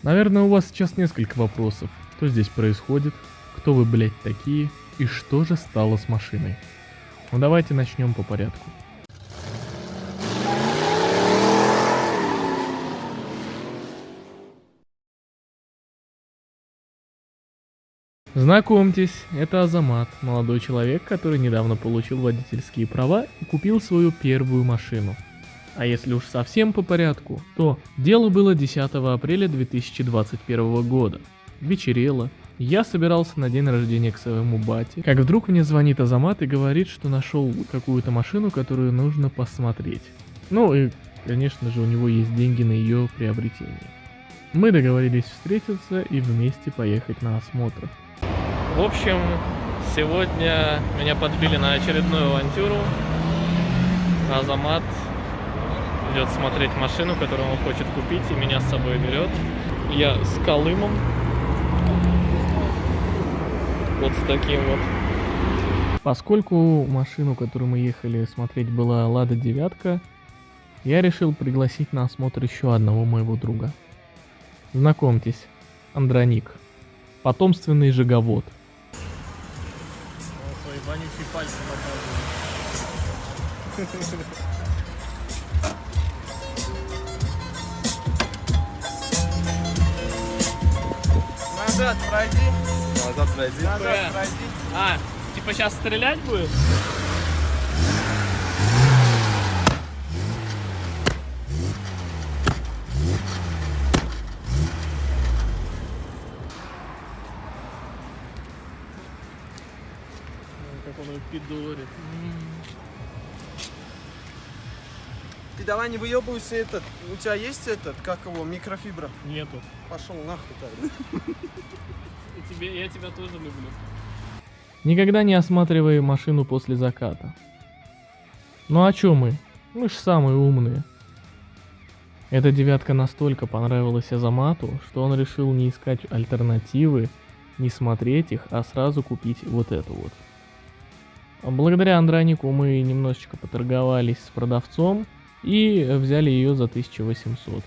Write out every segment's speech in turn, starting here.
Наверное, у вас сейчас несколько вопросов. Что здесь происходит? Кто вы, блядь, такие? И что же стало с машиной? Ну давайте начнем по порядку. Знакомьтесь, это Азамат, молодой человек, который недавно получил водительские права и купил свою первую машину. А если уж совсем по порядку, то дело было 10 апреля 2021 года. Вечерело. Я собирался на день рождения к своему бате, как вдруг мне звонит Азамат и говорит, что нашел какую-то машину, которую нужно посмотреть. Ну и, конечно же, у него есть деньги на ее приобретение. Мы договорились встретиться и вместе поехать на осмотр. В общем, сегодня меня подбили на очередную авантюру. Азамат идет смотреть машину, которую он хочет купить, и меня с собой берет. Я с Колымом. Вот с таким вот. Поскольку машину, которую мы ехали смотреть, была Лада Девятка, я решил пригласить на осмотр еще одного моего друга. Знакомьтесь, Андроник. Потомственный жиговод. Свои вонючие пальцы показывают. Назад пройди. Назад пройди. Назад пройди. А, типа сейчас стрелять будет? Как он его пидорит. Ты давай не выебывайся этот. У тебя есть этот, как его, микрофибра? Нету. Пошел нахуй тогда. Я тебя тоже люблю. Никогда не осматривай машину после заката. Ну а чё мы? Мы ж самые умные. Эта девятка настолько понравилась Азамату, что он решил не искать альтернативы, не смотреть их, а сразу купить вот эту вот. Благодаря Андронику мы немножечко поторговались с продавцом и взяли ее за 1800.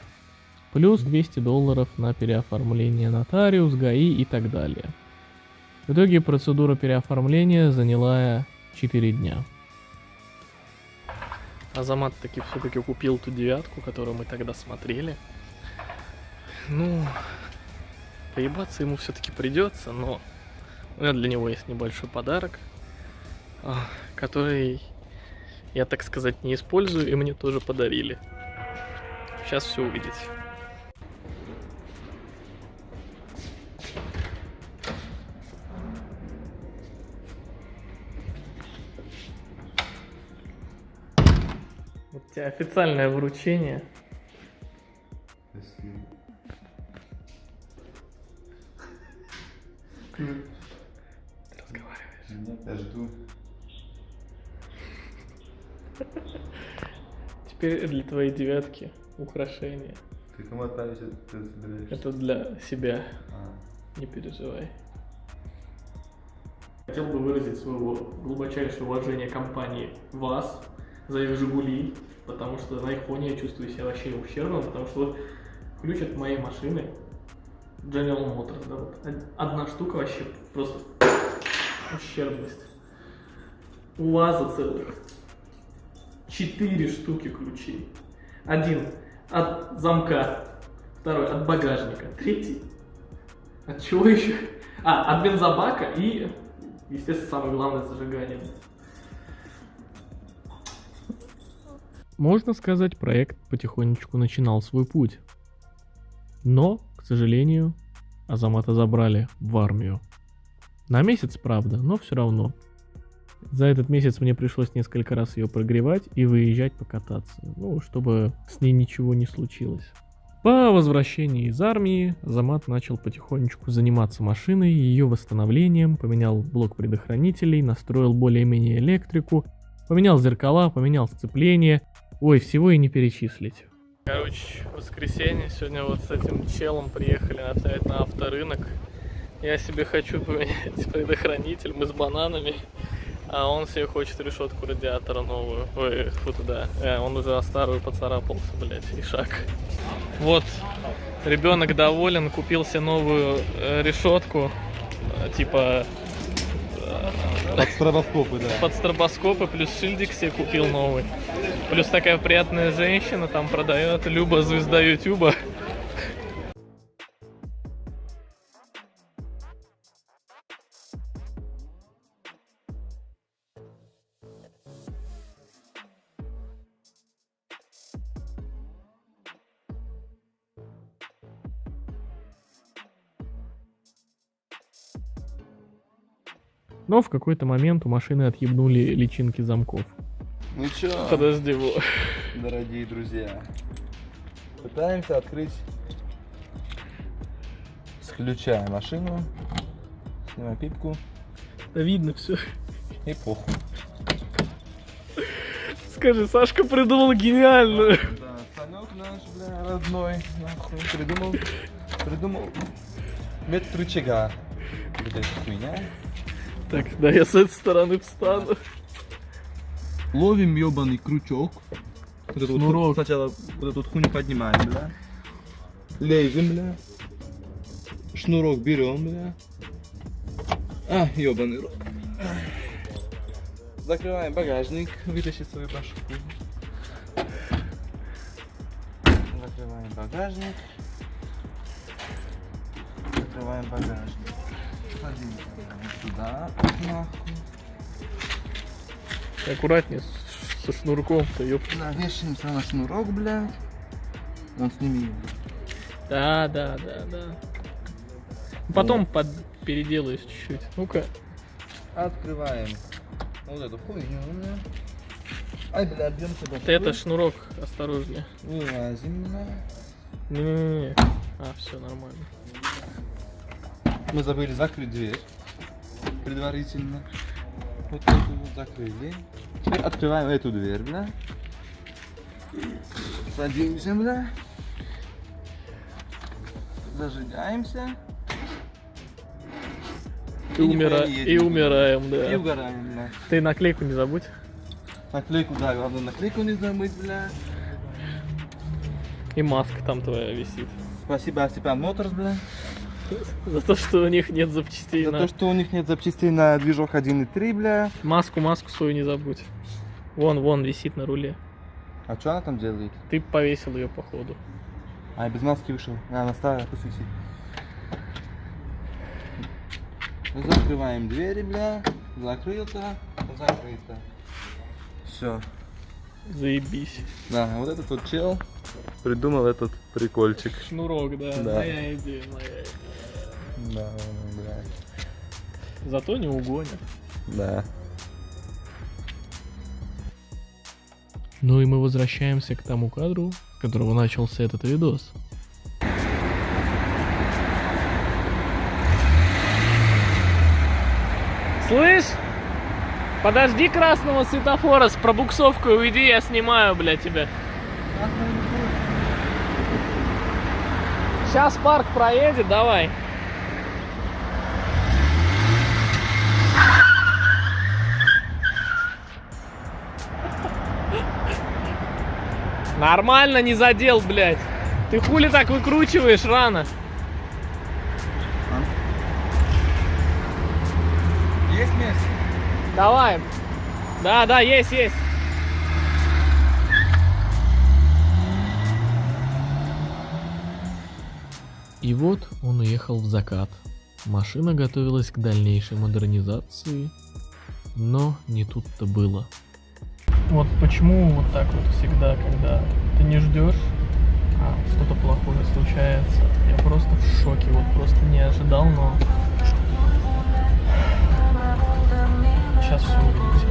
Плюс $200 на переоформление нотариус, ГАИ и так далее. В итоге процедура переоформления заняла 4 дня. Азамат таки все-таки купил ту девятку, которую мы тогда смотрели. Ну, поебаться ему все-таки придется, но у меня для него есть небольшой подарок, который я, так сказать, не использую, и мне тоже подарили. Сейчас все увидите. Вот у тебя официальное вручение. Ты разговариваешь. Нет, я жду. Теперь для твоей девятки украшение. Ты кому отправишь это собираешься? Это для себя. Не переживай. Хотел бы выразить своего глубочайшее уважение компании ВАЗ за их Жигули, потому что на их фоне я чувствую себя вообще ущербным, потому что вот ключ от моей машины General Motors, да, вот одна штука вообще просто ущербность. У ВАЗа целых 4 штуки ключей. Один от замка, второй от багажника, третий от чего еще? От бензобака и, естественно, самое главное, зажигание. Можно сказать, проект потихонечку начинал свой путь. Но, к сожалению, Азамата забрали в армию. На месяц, правда, но все равно. За этот месяц мне пришлось несколько раз ее прогревать и выезжать покататься, ну, чтобы с ней ничего не случилось. По возвращении из армии Азамат начал потихонечку заниматься машиной, ее восстановлением, поменял блок предохранителей, настроил более-менее электрику, поменял зеркала, поменял сцепление. Ой, всего и не перечислить. Короче, воскресенье, сегодня вот с этим челом приехали опять на авторынок. Я себе хочу поменять предохранитель, мы с бананами. А он себе хочет решетку радиатора новую. Ой, фу туда. Он уже о старую поцарапался, блядь, и шаг. Вот, ребенок доволен, купил себе новую решетку. Типа Под стробоскопы, да. под стробоскопы, плюс шильдик себе купил новый. Плюс такая приятная женщина там продает. Люба, звезда Ютуба. Но в какой-то момент у машины отъебнули личинки замков. Ну чё, Подожди, во. дорогие друзья, пытаемся открыть с ключа машину, снимаем пипку Да видно все. и похуй. Скажи, Сашка придумал гениальную. Да, Санек наш, бля, родной, нахуй, придумал метод рычага. Вот эта хуйня. Так, да, я с этой стороны встану. Ловим ёбаный крючок. Вот эту вот Шнурок. сначала вот эту вот хуйню поднимаем, бля. Лезем, бля. Шнурок берем, бля. А, ёбаный рот. Закрываем багажник, вытащи свою башку. Закрываем багажник. Закрываем багажник. Садимся сюда, нахуй. Аккуратнее со шнурком-то, ёп. Навешаемся на шнурок, блядь. Он сними его. Да. Потом переделаешь чуть-чуть. Ну-ка. Открываем вот эту хуйню, бля. Ай, бля, объем сюда. Ты это шнурок осторожнее. Вылазим, бля. Не-не-не. А, все нормально. Мы забыли закрыть дверь. Предварительно. Вот эту вот закрыли. Теперь открываем эту дверь, бля. Садимся, бля. Зажигаемся. И нихуя не едем. умираем, И да. угораем, бля. Ты наклейку не забудь. Наклейку, да, главное наклейку не забыть, бля. И маска там твоя висит. Спасибо, Степан Моторс, бля. За то, что у них нет запчастей За на... то, что у них нет запчастей на движок 1.3, бля. Маску свою не забудь. Вон висит на руле. А что она там делает? Ты повесил ее походу. А, я без маски вышел. А, она старая, пусть висит. Закрываем двери, бля. Закрыто, закрыто. Все. Заебись. Да, вот этот вот чел придумал этот прикольчик. Шнурок, да. Да. Моя идея. Да, бля. Зато не угонят. Да. Ну и мы возвращаемся к тому кадру, с которого начался этот видос. Слышь? Подожди красного светофора, с пробуксовкой уйди, я снимаю, бля, тебя. Сейчас парк проедет, давай. Нормально не задел, блядь. Ты хули так выкручиваешь рано? Есть место? Давай. Да, есть. И вот он уехал в закат. Машина готовилась к дальнейшей модернизации, но не тут-то было. Вот почему вот так вот всегда, когда ты не ждешь, а что-то плохое случается. Я просто в шоке, вот просто не ожидал, но сейчас все увидите.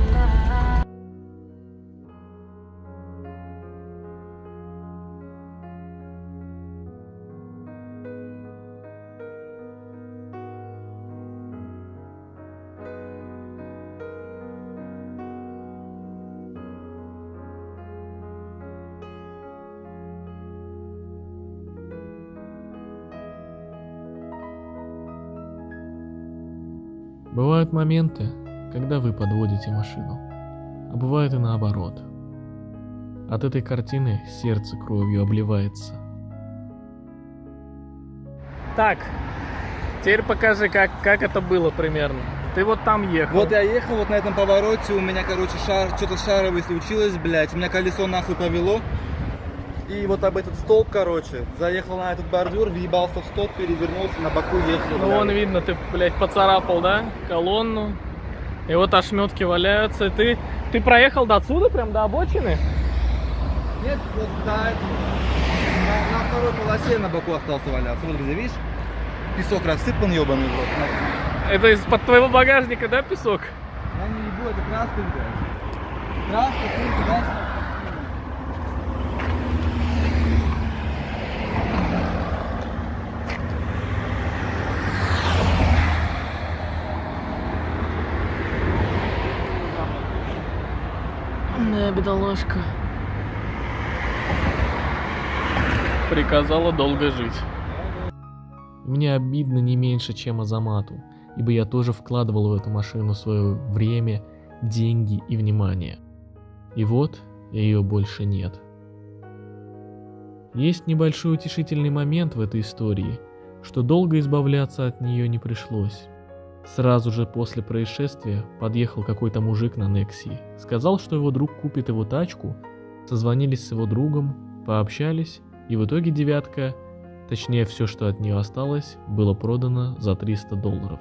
Бывают моменты, когда вы подводите машину. А бывает и наоборот. От этой картины сердце кровью обливается. Так, теперь покажи, как это было примерно. Ты вот там ехал. Вот я ехал, вот на этом повороте, у меня, короче, что-то шаровое случилось, блядь, у меня колесо нахуй повело. И вот об этот столб, короче, заехал на этот бордюр, въебался в столб, перевернулся, на боку ехал. Ну, вон видно, ты, блядь, поцарапал, да, колонну. И вот ошметки валяются. Ты проехал до отсюда, прям до обочины? Нет, вот до этого. На второй полосе на боку остался валяться. Вот, где, видишь, песок рассыпан, ебаный в рот. Это из-под твоего багажника, да, песок? Я не ебу, это красный, блядь. Красный, куртка, да? Да, бедоложка. Приказала долго жить. Мне обидно не меньше, чем Азамату, ибо я тоже вкладывал в эту машину свое время, деньги и внимание. И вот ее больше нет. Есть небольшой утешительный момент в этой истории, что долго избавляться от нее не пришлось. Сразу же после происшествия подъехал какой-то мужик на Некси, сказал, что его друг купит его тачку, созвонились с его другом, пообщались, и в итоге девятка, точнее все, что от нее осталось, было продано за $300.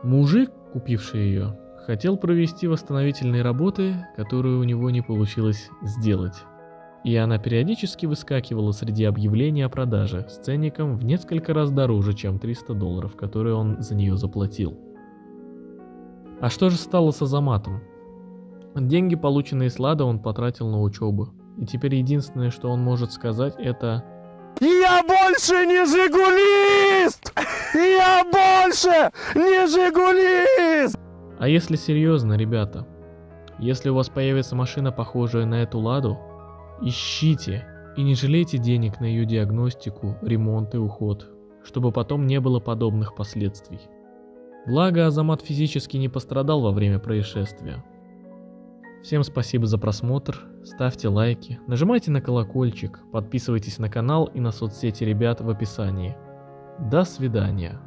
Мужик, купивший ее, хотел провести восстановительные работы, которые у него не получилось сделать. И она периодически выскакивала среди объявлений о продаже с ценником в несколько раз дороже, чем $300, которые он за нее заплатил. А что же стало с Азаматом? Деньги, полученные с Лада, он потратил на учебу. И теперь единственное, что он может сказать, это: Я больше не жигулист! Я больше не жигулист! А если серьезно, ребята, если у вас появится машина, похожая на эту Ладу, ищите и не жалейте денег на ее диагностику, ремонт и уход, чтобы потом не было подобных последствий. Благо, Азамат физически не пострадал во время происшествия. Всем спасибо за просмотр, ставьте лайки, нажимайте на колокольчик, подписывайтесь на канал и на соцсети ребят в описании. До свидания.